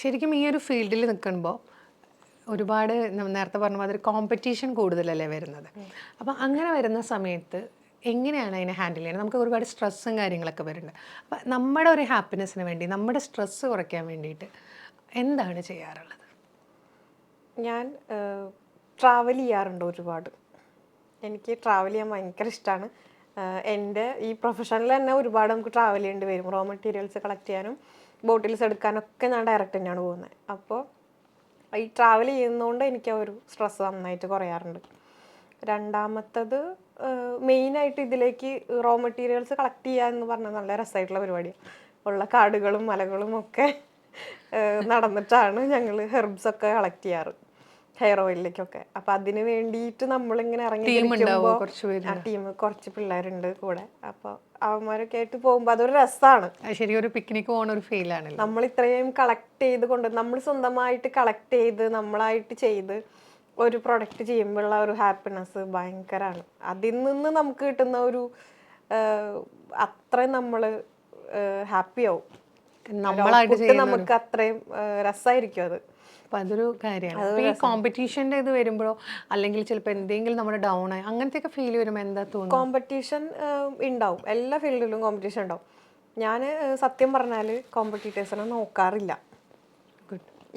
ശരിക്കും ഈ ഒരു ഫീൽഡിൽ നിൽക്കുമ്പോൾ ഒരുപാട് നേരത്തെ പറഞ്ഞ മാതിരി കോമ്പറ്റീഷൻ കൂടുതലല്ലേ വരുന്നത്. അപ്പം അങ്ങനെ വരുന്ന സമയത്ത് എങ്ങനെയാണ് അതിനെ ഹാൻഡിൽ ചെയ്യുന്നത്? നമുക്ക് ഒരുപാട് സ്ട്രെസ്സും കാര്യങ്ങളൊക്കെ വരുന്നുണ്ട്. അപ്പം നമ്മുടെ ഒരു ഹാപ്പിനെസ്സിന് വേണ്ടി നമ്മുടെ സ്ട്രെസ്സ് കുറയ്ക്കാൻ വേണ്ടിയിട്ട് എന്താണ് ചെയ്യാറുള്ളത്? ഞാൻ ട്രാവൽ ചെയ്യാറുണ്ട് ഒരുപാട്. എനിക്ക് ട്രാവൽ ചെയ്യാൻ ഭയങ്കര ഇഷ്ടമാണ്. എൻ്റെ ഈ പ്രൊഫഷനിൽ തന്നെ ഒരുപാട് നമുക്ക് ട്രാവൽ ചെയ്യേണ്ടി വരും. റോ മെറ്റീരിയൽസ് കളക്ട് ചെയ്യാനും ബോട്ടിൽസ് എടുക്കാനൊക്കെ ഞാൻ ഡയറക്റ്റ് തന്നെയാണ് പോകുന്നത്. അപ്പോൾ ഈ ട്രാവൽ ചെയ്യുന്നതുകൊണ്ട് എനിക്ക് ആ ഒരു സ്ട്രെസ്സ് നന്നായിട്ട് കുറയാറുണ്ട്. രണ്ടാമത്തത് മെയിനായിട്ട് ഇതിലേക്ക് റോ മെറ്റീരിയൽസ് കളക്ട് ചെയ്യുക എന്ന് പറഞ്ഞാൽ നല്ല രസമായിട്ടുള്ള പരിപാടിയാണ്. ഉള്ള കാടുകളും മലകളും ഒക്കെ നടന്നിട്ടാണ് ഞങ്ങൾ ഹെർബ്സൊക്കെ കളക്ട് ചെയ്യാറ്, ഹെയർ ഓയിലിലേക്കൊക്കെ. അപ്പം അതിന് വേണ്ടിയിട്ട് നമ്മളിങ്ങനെ ടീം ഉണ്ടാവോ? ഇറങ്ങിയിരിക്കുമ്പോൾ കുറച്ച് പേരുണ്ട്. ടീം കുറച്ച് പിള്ളേരുണ്ട് കൂടെ. അപ്പോൾ അവന്മാരൊക്കെ ആയിട്ട് പോകുമ്പോൾ അതൊരു രസമാണ്. ശരി, ഒരു പിക്നിക്ക് പോകുന്ന ഒരു ഫീലാണല്ലോ. നമ്മൾ ഇത്രയും കളക്ട് ചെയ്ത് കൊണ്ട് നമ്മൾ സ്വന്തമായിട്ട് കളക്ട് ചെയ്ത് നമ്മളായിട്ട് ചെയ്ത് ഒരു പ്രൊഡക്റ്റ് ചെയ്യുമ്പോഴുള്ള ഒരു ഹാപ്പിനെസ് ഭയങ്കരമാണ്. അതിൽ നിന്ന് നമുക്ക് കിട്ടുന്ന ഒരു അത്രയും നമ്മൾ ഹാപ്പി ആവും. നമ്മളായിട്ട് നമുക്ക് അത്രയും രസമായിരിക്കും അത്. അപ്പം അതൊരു കാര്യമാണ്. ഈ കോമ്പറ്റീഷൻ്റെ ഇത് വരുമ്പോഴോ അല്ലെങ്കിൽ ചിലപ്പോൾ എന്തെങ്കിലും നമ്മുടെ ഡൗൺ ആയി അങ്ങനത്തെയൊക്കെ ഫീൽ വരുമ്പോൾ എന്താ തോന്നുന്നു? കോമ്പറ്റീഷൻ ഉണ്ടാവും, എല്ലാ ഫീൽഡിലും കോമ്പറ്റീഷൻ ഉണ്ടാവും. ഞാൻ സത്യം പറഞ്ഞാൽ കോമ്പറ്റീറ്റേഴ്സിനെ നോക്കാറില്ല.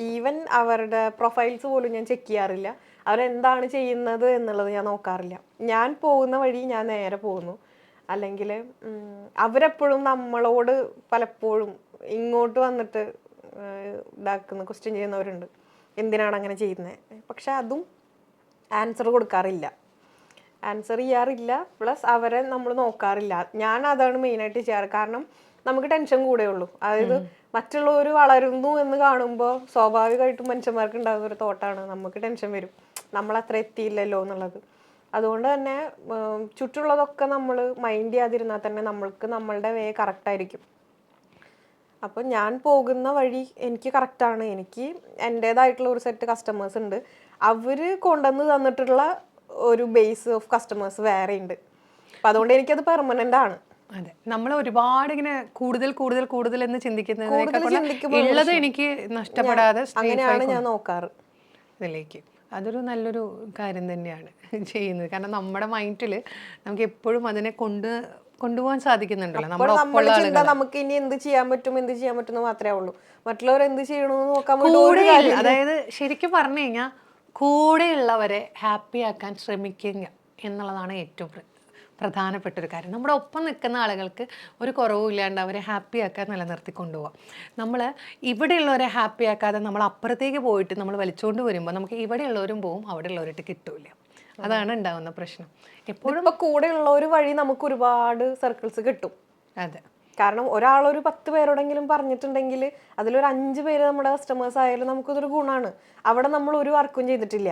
ഈവൻ അവരുടെ പ്രൊഫൈൽസ് പോലും ഞാൻ ചെക്ക് ചെയ്യാറില്ല. അവരെന്താണ് ചെയ്യുന്നത് എന്നുള്ളത് ഞാൻ നോക്കാറില്ല. ഞാൻ പോകുന്ന വഴി ഞാൻ നേരെ പോകുന്നു. അല്ലെങ്കിൽ അവരെപ്പോഴും നമ്മളോട് പലപ്പോഴും ഇങ്ങോട്ട് വന്നിട്ട് ഇതാക്കുന്ന ക്വസ്റ്റ്യൻ ചെയ്യുന്നവരുണ്ട്, എന്തിനാണ് അങ്ങനെ ചെയ്യുന്നത്. പക്ഷെ അതും ആൻസർ കൊടുക്കാറില്ല, ആൻസർ ചെയ്യാറില്ല. പ്ലസ് അവരെ നമ്മൾ നോക്കാറില്ല. ഞാൻ അതാണ് മെയിനായിട്ട് ചെയ്യാറ്. കാരണം നമുക്ക് ടെൻഷൻ കൂടെയുള്ളൂ. അതായത് മറ്റുള്ളവർ വളരുന്നു എന്ന് കാണുമ്പോൾ സ്വാഭാവികമായിട്ടും മനുഷ്യന്മാർക്ക് ഉണ്ടാകുന്ന ഒരു തോട്ടാണ് നമുക്ക് ടെൻഷൻ വരും, നമ്മളത്ര എത്തിയില്ലല്ലോ എന്നുള്ളത്. അതുകൊണ്ട് തന്നെ ചുറ്റുള്ളതൊക്കെ നമ്മൾ മൈൻഡ് ചെയ്യാതിരുന്നാൽ തന്നെ നമ്മൾക്ക് നമ്മളുടെ വേ കറക്റ്റായിരിക്കും. അപ്പം ഞാൻ പോകുന്ന വഴി എനിക്ക് കറക്റ്റാണ്. എനിക്ക് എൻ്റേതായിട്ടുള്ള ഒരു സെറ്റ് കസ്റ്റമേഴ്സ് ഉണ്ട്. അവർ കൊണ്ടുവന്ന് തന്നിട്ടുള്ള ഒരു ബേസ് ഓഫ് കസ്റ്റമേഴ്സ് വേറെ ഉണ്ട്. അപ്പം അതുകൊണ്ട് എനിക്കത് പെർമനൻ്റ് ആണ്. അതെ, നമ്മൾ ഒരുപാട് ഇങ്ങനെ കൂടുതൽ കൂടുതൽ കൂടുതൽ എന്ന് ചിന്തിക്കുന്നത് എനിക്ക് നഷ്ടപ്പെടാതെ അങ്ങനെയാണ് ഞാൻ നോക്കാറ് ഇതിലേക്ക്. അതൊരു നല്ലൊരു കാര്യം തന്നെയാണ് ചെയ്യുന്നത്. കാരണം നമ്മുടെ മൈൻഡിൽ നമുക്ക് എപ്പോഴും അതിനെ കൊണ്ടുപോകാൻ സാധിക്കുന്നുണ്ടല്ലോ. നമ്മുടെ ചിന്ത നമുക്ക് ഇനി എന്ത് ചെയ്യാൻ പറ്റും എന്ന് മാത്രമേ ഉള്ളൂ. മറ്റുള്ളവർ എന്ത് ചെയ്യണമെന്ന് നോക്കാൻ. അതായത് ശരിക്കും പറഞ്ഞു കഴിഞ്ഞാൽ കൂടെയുള്ളവരെ ഹാപ്പി ആക്കാൻ ശ്രമിക്കുക എന്നുള്ളതാണ് ഏറ്റവും പ്രധാനപ്പെട്ട ഒരു കാര്യം. നമ്മുടെ ഒപ്പം നിൽക്കുന്ന ആളുകൾക്ക് ഒരു കുറവും ഇല്ലാണ്ട് അവരെ ഹാപ്പി ആക്കാൻ നിലനിർത്തി കൊണ്ടുപോകാം. നമ്മൾ ഇവിടെയുള്ളവരെ ഹാപ്പി ആക്കാതെ നമ്മൾ അപ്പുറത്തേക്ക് പോയിട്ട് നമ്മൾ വലിച്ചുകൊണ്ട് വരുമ്പോൾ നമുക്ക് ഇവിടെയുള്ളവരും പോവും, അവിടെ ഉള്ളവരായിട്ട് കിട്ടൂല. അതാണ് ഉണ്ടാകുന്ന പ്രശ്നം. എപ്പോഴും ഇപ്പം കൂടെയുള്ള ഒരു വഴി നമുക്ക് ഒരുപാട് സർക്കിൾസ് കിട്ടും. അതെ, കാരണം ഒരാളൊരു 10 പേരോടെങ്കിലും പറഞ്ഞിട്ടുണ്ടെങ്കിൽ അതിലൊരു 5 പേര് നമ്മുടെ കസ്റ്റമേഴ്സ് ആയാലും നമുക്കതൊരു ഗുണമാണ്. അവിടെ നമ്മൾ ഒരു വർക്കും ചെയ്തിട്ടില്ല,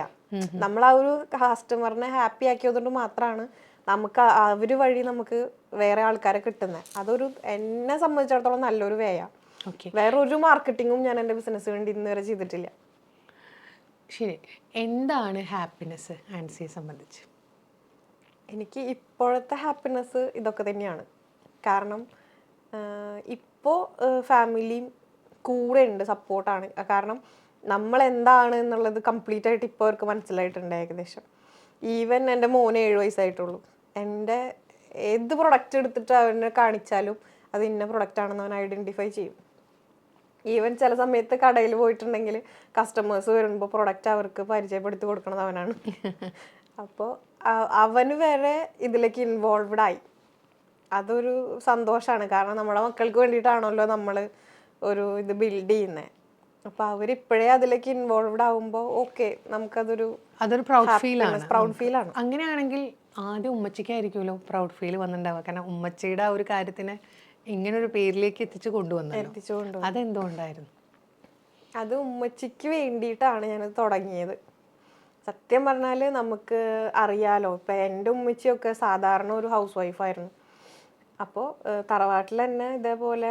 നമ്മൾ ആ ഒരു കസ്റ്റമറിനെ ഹാപ്പി ആക്കിയതുകൊണ്ട് മാത്രമാണ് നമുക്ക് അവർ വഴി നമുക്ക് വേറെ ആൾക്കാരെ കിട്ടുന്നത്. അതൊരു എന്നെ സംബന്ധിച്ചിടത്തോളം നല്ലൊരു വേയാണ്. വേറെ ഒരു മാർക്കറ്റിങ്ങും ഞാൻ എൻ്റെ ബിസിനസ് വേണ്ടി ഇന്ന് വരെ ചെയ്തിട്ടില്ല. ശരി, എന്താണ് ഹാപ്പിനെസ് ആൻസിയെ സംബന്ധിച്ച്? എനിക്ക് ഇപ്പോഴത്തെ ഹാപ്പിനെസ് ഇതൊക്കെ തന്നെയാണ്. കാരണം ഇപ്പോൾ ഫാമിലിയും കൂടെ ഉണ്ട്, സപ്പോർട്ടാണ്. കാരണം നമ്മൾ എന്താണ് എന്നുള്ളത് കംപ്ലീറ്റ് ആയിട്ട് ഇപ്പോൾ അവർക്ക് മനസ്സിലായിട്ടുണ്ട് ഏകദേശം. ഈവൻ എൻ്റെ മോന് 7 വയസ്സായിട്ടുള്ളൂ. എൻ്റെ ഏത് പ്രൊഡക്റ്റ് എടുത്തിട്ട് അവനെ കാണിച്ചാലും അത് ഇന്ന പ്രൊഡക്റ്റ് ആണെന്ന് അവൻ ഐഡൻറ്റിഫൈ ചെയ്യും. ഈവൻ ചില സമയത്ത് കടയിൽ പോയിട്ടുണ്ടെങ്കിൽ കസ്റ്റമേഴ്സ് വരുമ്പോൾ പ്രൊഡക്റ്റ് അവർക്ക് പരിചയപ്പെടുത്തി കൊടുക്കുന്നത് അവനാണ്. അപ്പോൾ അവന് വരെ ഇതിലേക്ക് ഇൻവോൾവ്ഡ് ആയി. അതൊരു സന്തോഷമാണ്. കാരണം നമ്മുടെ മക്കൾക്ക് വേണ്ടിയിട്ടാണല്ലോ നമ്മൾ ഒരു ഇത് ബിൽഡ് ചെയ്യുന്നത്. അപ്പോൾ അവരിപ്പോഴേ അതിലേക്ക് ഇൻവോൾവ്ഡ് ആകുമ്പോൾ ഓക്കെ, നമുക്കതൊരു പ്രൗഡ് ഫീലാണ്. അങ്ങനെയാണെങ്കിൽ ആദ്യം ഉമ്മച്ചിക്കായിരിക്കുമല്ലോ പ്രൗഡ് ഫീൽ വന്നിട്ടുണ്ടാവുക. കാരണം ഉമ്മച്ചിയുടെ ആ ഒരു കാര്യത്തിന് ഇങ്ങനൊരു പേരിലേക്ക് എത്തിച്ചു കൊണ്ടുവന്നു. അതെന്തുകൊണ്ടായിരുന്നു? അത് ഉമ്മച്ചിക്ക് വേണ്ടിയിട്ടാണ് ഞാനത് തുടങ്ങിയത്. സത്യം പറഞ്ഞാൽ നമുക്ക് അറിയാലോ, ഇപ്പം എൻ്റെ ഉമ്മച്ചിയൊക്കെ സാധാരണ ഒരു ഹൗസ് വൈഫായിരുന്നു. അപ്പോൾ തറവാട്ടിൽ തന്നെ ഇതേപോലെ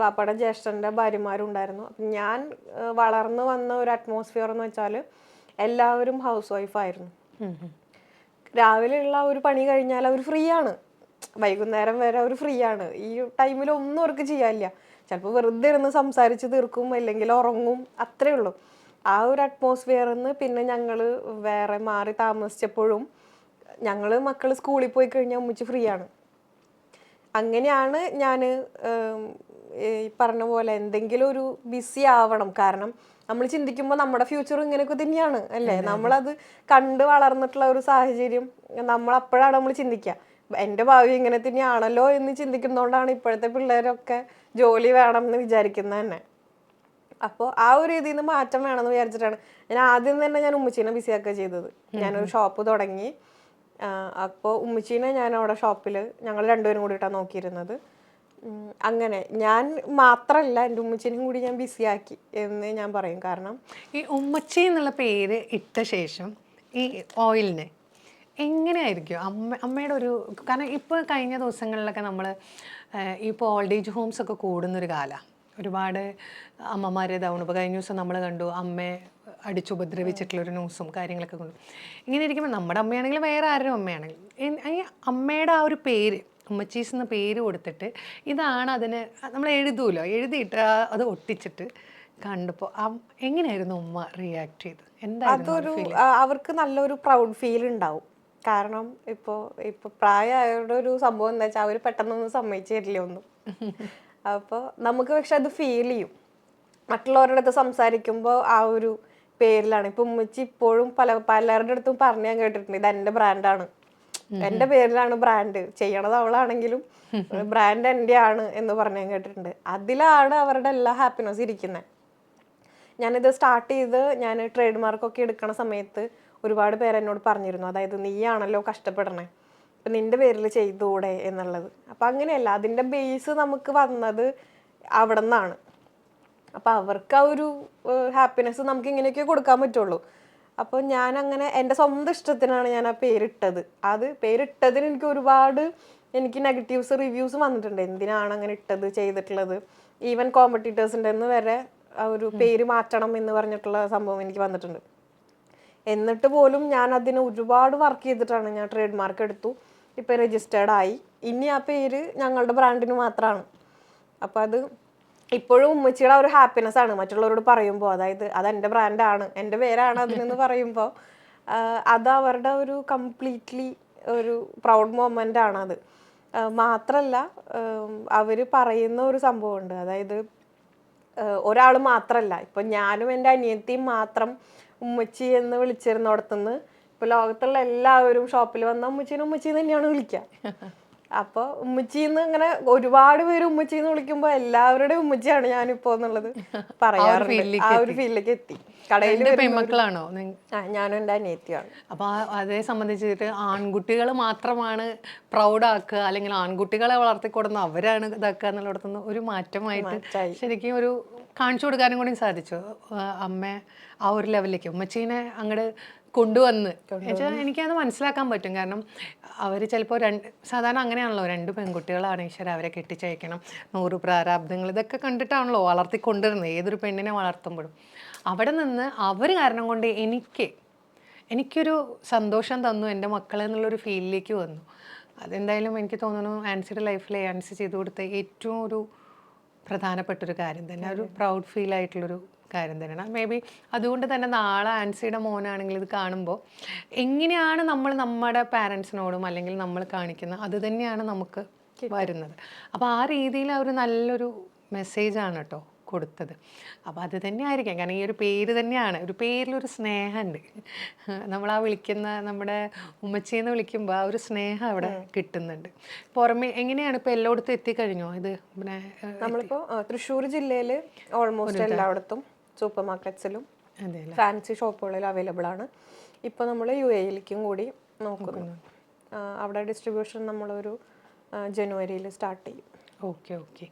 വാപ്പയുടെ ജ്യേഷ്ഠൻ്റെ ഭാര്യമാരുണ്ടായിരുന്നു. അപ്പം ഞാൻ വളർന്നു വന്ന ഒരു അറ്റ്മോസ്ഫിയർ എന്ന് വെച്ചാൽ എല്ലാവരും ഹൗസ് വൈഫായിരുന്നു. രാവിലെയുള്ള ഒരു പണി കഴിഞ്ഞാൽ അവർ ഫ്രീ ആണ്, വൈകുന്നേരം വരെ അവർ ഫ്രീ ആണ്. ഈ ടൈമിൽ ഒന്നും അവർക്ക് ചെയ്യാനില്ല. ചിലപ്പോൾ വെറുതെ ഇരുന്ന് സംസാരിച്ച് തീർക്കും, അല്ലെങ്കിൽ ഉറങ്ങും, അത്രേ ഉള്ളൂ. ആ ഒരു അറ്റ്മോസ്ഫിയറിൽ നിന്ന് പിന്നെ ഞങ്ങൾ വേറെ മാറി താമസിച്ചപ്പോഴും മക്കൾ സ്കൂളിൽ പോയി കഴിഞ്ഞാൽ ഉമ്മച്ചി ഫ്രീ ആണ്. അങ്ങനെയാണ് ഞാൻ ഈ പറഞ്ഞ പോലെ എന്തെങ്കിലും ഒരു ബിസി ആവണം. കാരണം നമ്മൾ ചിന്തിക്കുമ്പോൾ നമ്മുടെ ഫ്യൂച്ചർ ഇങ്ങനെയൊക്കെ തന്നെയാണ് അല്ലേ, നമ്മളത് കണ്ട് വളർന്നിട്ടുള്ള ഒരു സാഹചര്യം അപ്പോഴാണ് നമ്മൾ ചിന്തിക്കുക എൻ്റെ ഭാവി ഇങ്ങനെ തന്നെയാണല്ലോ എന്ന് ചിന്തിക്കുന്നതുകൊണ്ടാണ് ഇപ്പോഴത്തെ പിള്ളേരൊക്കെ ജോലി വേണം എന്ന് വിചാരിക്കുന്നത് തന്നെ. അപ്പോൾ ആ ഒരു രീതിയിൽ നിന്ന് മാറ്റം വേണമെന്ന് വിചാരിച്ചിട്ടാണ് ഞാൻ ആദ്യം തന്നെ ഞാൻ ഉമ്മച്ചീനെ ബിസിയാക്കുക ചെയ്തത്. ഞാനൊരു ഷോപ്പ് തുടങ്ങി. അപ്പോൾ ഉമ്മച്ചീനെ ഞാൻ അവിടെ ഷോപ്പിൽ ഞങ്ങൾ രണ്ടുപേരും കൂടിയിട്ടാണ് നോക്കിയിരുന്നത്. അങ്ങനെ ഞാൻ മാത്രമല്ല, എൻ്റെ ഉമ്മച്ചീനെയും കൂടി ഞാൻ ബിസിയാക്കി എന്ന് ഞാൻ പറയും. കാരണം ഈ ഉമ്മച്ചി എന്നുള്ള പേര് ഇട്ട ശേഷം ഈ ഓയിലിന് എങ്ങനെയായിരിക്കും അമ്മയുടെ ഒരു, കാരണം ഇപ്പോൾ കഴിഞ്ഞ ദിവസങ്ങളിലൊക്കെ നമ്മൾ ഇപ്പോൾ ഓൾഡ് ഏജ് ഹോംസ് ഒക്കെ കൂടുന്നൊരു കാലമാണ്. ഒരുപാട് അമ്മമാരെ ഇതാവണം. ഇപ്പോൾ കഴിഞ്ഞ ദിവസം നമ്മൾ കണ്ടു അമ്മയെ അടിച്ചുപദ്രവിച്ചിട്ടുള്ളൊരു ന്യൂസും കാര്യങ്ങളൊക്കെ കൊണ്ടു. ഇങ്ങനെ ഇരിക്കുമ്പോൾ നമ്മുടെ അമ്മയാണെങ്കിലും വേറെ ആരും അമ്മയാണെങ്കിലും ഈ അമ്മയുടെ ആ ഒരു പേര് ഉമ്മച്ചീസ് എന്ന പേര് കൊടുത്തിട്ട് ഇതാണ് അതിന് നമ്മൾ എഴുതൂലോ, എഴുതിയിട്ട് അത് ഒട്ടിച്ചിട്ട് കണ്ടപ്പോൾ എങ്ങനെയായിരുന്നു ഉമ്മ റിയാക്ട് ചെയ്ത്? അതൊരു അവർക്ക് നല്ലൊരു പ്രൗഡ് ഫീൽ ഉണ്ടാവും. കാരണം ഇപ്പോൾ പ്രായമായവരുടെ ഒരു സംഭവം എന്താ വെച്ചാൽ അവർ പെട്ടെന്നൊന്നും സമ്മതിച്ചു തരില്ല ഒന്നും. അപ്പോൾ നമുക്ക് പക്ഷെ അത് ഫീൽ ചെയ്യും. മറ്റുള്ളവരുടെ അടുത്ത് സംസാരിക്കുമ്പോൾ ആ ഒരു പേരിലാണ്. ഇപ്പം ഉമ്മച്ചി ഇപ്പോഴും പലരുടെ അടുത്തും പറഞ്ഞു ഞാൻ കേട്ടിട്ടുണ്ട്, ഇത് എൻ്റെ ബ്രാൻഡാണ്, എൻ്റെ പേരിലാണ് ബ്രാൻഡ്, ചെയ്യണത് അവളാണെങ്കിലും ബ്രാൻഡ് എൻ്റെ ആണ് എന്ന് പറഞ്ഞു ഞാൻ കേട്ടിട്ടുണ്ട്. അതിലാണ് അവരുടെ എല്ലാ ഹാപ്പിനെസ് ഇരിക്കുന്നത്. ഞാനിത് സ്റ്റാർട്ട് ചെയ്ത് ഞാൻ ട്രേഡ് മാർക്കൊക്കെ എടുക്കണ സമയത്ത് ഒരുപാട് പേര് എന്നോട് പറഞ്ഞിരുന്നു, അതായത് നീയാണല്ലോ കഷ്ടപ്പെടണേ, ഇപ്പം നിൻ്റെ പേരിൽ ചെയ്തുകൂടെ എന്നുള്ളത്. അപ്പം അങ്ങനെയല്ല, അതിൻ്റെ ബേസ് നമുക്ക് വന്നത് അവിടെ നിന്നാണ്. അപ്പം അവർക്ക് ആ ഒരു ഹാപ്പിനെസ് നമുക്ക് ഇങ്ങനെയൊക്കെ കൊടുക്കാൻ പറ്റുള്ളൂ. അപ്പോൾ ഞാൻ അങ്ങനെ എൻ്റെ സ്വന്തം ഇഷ്ടത്തിനാണ് ഞാൻ ആ പേരിട്ടത്. അത് പേരിട്ടതിന് എനിക്ക് നെഗറ്റീവ്സ് റിവ്യൂസ് വന്നിട്ടുണ്ട്, എന്തിനാണ് അങ്ങനെ ഇട്ടത് ചെയ്തിട്ടുള്ളത്. ഈവൻ കോമ്പറ്റീറ്റേഴ്സിൻ്റെ വരെ ആ ഒരു പേര് മാറ്റണം എന്ന് പറഞ്ഞിട്ടുള്ള സംഭവം എനിക്ക് വന്നിട്ടുണ്ട്. എന്നിട്ട് പോലും ഞാൻ അതിന് ഒരുപാട് വർക്ക് ചെയ്തിട്ടാണ് ഞാൻ ട്രേഡ് മാർക്ക് എടുത്തു, ഇപ്പം രജിസ്റ്റേർഡ് ആയി. ഇനി ആ പേര് ഞങ്ങളുടെ ബ്രാൻഡിന് മാത്രമാണ്. അപ്പം അത് ഇപ്പോഴും ഉമ്മച്ചിയുടെ ഒരു ഹാപ്പിനെസ് ആണ് മറ്റുള്ളവരോട് പറയുമ്പോൾ, അതായത് അതെൻ്റെ ബ്രാൻഡാണ്, എൻ്റെ പേരാണ് അതിനെന്ന് പറയുമ്പോൾ അത് അവരുടെ ഒരു കംപ്ലീറ്റ്ലി ഒരു പ്രൗഡ് മൊമെൻ്റ് ആണത്. മാത്രമല്ല അവർ പറയുന്ന ഒരു സംഭവമുണ്ട്, അതായത് ഒരാൾ മാത്രമല്ല, ഇപ്പം ഞാനും എൻ്റെ അനിയത്തിയും മാത്രം ഉമ്മച്ചി എന്ന് വിളിച്ചിരുന്നിടത്തുനിന്ന് ഇപ്പോൾ ലോകത്തുള്ള എല്ലാവരും ഷോപ്പിൽ വന്ന ഉമ്മച്ചി തന്നെയാണ് വിളിക്കുക. അപ്പോൾ ഉമ്മച്ചിന്ന് ഇങ്ങനെ ഒരുപാട് പേര് ഉമ്മച്ചിന്ന് വിളിക്കുമ്പോൾ എല്ലാവരുടെയും ഉമ്മച്ചിയാണ് ഞാനിപ്പോ എന്നുള്ളത് പറയാറുണ്ട്. ആ ഒരു ഫീലിലേക്ക് എത്തി. കടയിൽ പെൺമക്കളാണോ? ഞാനും എൻ്റെ അനിയത്തിയാണ്. അപ്പോൾ അതേ സംബന്ധിച്ചിട്ട് ആൺകുട്ടികൾ മാത്രമാണ് പ്രൗഡ് ആക്കുക, അല്ലെങ്കിൽ ആൺകുട്ടികളെ വളർത്തിക്കൊടുന്ന അവരാണ് ഇതാക്കുക എന്നുള്ളിടത്തുനിന്ന് ഒരു മാറ്റമായിട്ട് ശരിക്കും ഒരു കാണിച്ചു കൊടുക്കാനും കൂടി സാധിച്ചു. അമ്മ ആ ഒരു ലെവലിലേക്ക് ഉമ്മച്ചീനെ അങ്ങോട്ട് കൊണ്ടുവന്ന് വെച്ചാൽ എനിക്കത് മനസ്സിലാക്കാൻ പറ്റും. കാരണം അവർ ചിലപ്പോൾ സാധാരണ അങ്ങനെയാണല്ലോ, 2 പെൺകുട്ടികളാണ് ഈശ്വര അവരെ കെട്ടിച്ചയക്കണം, 100 പ്രാരാബ്ദങ്ങൾ ഇതൊക്കെ കണ്ടിട്ടാണല്ലോ വളർത്തിക്കൊണ്ടിരുന്നത് ഏതൊരു പെണ്ണിനെ വളർത്തുമ്പോഴും. അവിടെ നിന്ന് അവർ കാരണം കൊണ്ട് എനിക്കൊരു സന്തോഷം തന്നു എൻ്റെ മക്കളെന്നുള്ളൊരു ഫീലിലേക്ക് വന്നു. അതെന്തായാലും എനിക്ക് തോന്നുന്നു ആൻസിയുടെ ലൈഫിലെ ആൻസി ചെയ്തു കൊടുത്ത ഏറ്റവും ഒരു പ്രധാനപ്പെട്ടൊരു കാര്യം തന്നെ, ഒരു പ്രൗഡ് ഫീൽ ആയിട്ടുള്ളൊരു കാര്യം തന്നെയാണ്. മേ ബി അതുകൊണ്ട് തന്നെ നാളെ ആൻസിയുടെ മോനാണെങ്കിൽ ഇത് കാണുമ്പോൾ എങ്ങനെയാണ് നമ്മൾ നമ്മുടെ പാരൻസിനോടും അല്ലെങ്കിൽ നമ്മൾ കാണിക്കുന്ന അത് തന്നെയാണ് നമുക്ക് വരുന്നത്. അപ്പോൾ ആ രീതിയിൽ ഒരു നല്ലൊരു മെസ്സേജാണ് കേട്ടോ കൊടുത്തത്. അപ്പോൾ അത് തന്നെ ആയിരിക്കാം, കാരണം ഈ ഒരു പേര് തന്നെയാണ്, ഒരു പേരിലൊരു സ്നേഹമുണ്ട്. നമ്മൾ ആ വിളിക്കുന്ന നമ്മുടെ ഉമ്മച്ചിന്ന് വിളിക്കുമ്പോൾ ആ ഒരു സ്നേഹം അവിടെ കിട്ടുന്നുണ്ട്. പുറമെ എങ്ങനെയാണ് ഇപ്പോൾ എല്ലായിടത്തും എത്തിക്കഴിഞ്ഞോ ഇത്? പിന്നെ നമ്മളിപ്പോൾ തൃശ്ശൂർ ജില്ലയിൽ ഓൾമോസ്റ്റ് എല്ലായിടത്തും സൂപ്പർ മാർക്കറ്റ്സിലും ഫാൻസി ഷോപ്പുകളിൽ അവൈലബിൾ ആണ്. ഇപ്പോൾ നമ്മൾ UAE-യിലേക്കും കൂടി നോക്കുന്നു. അവിടെ ഡിസ്ട്രിബ്യൂഷൻ നമ്മളൊരു ജനുവരിയിൽ സ്റ്റാർട്ട് ചെയ്യും. ഓക്കെ.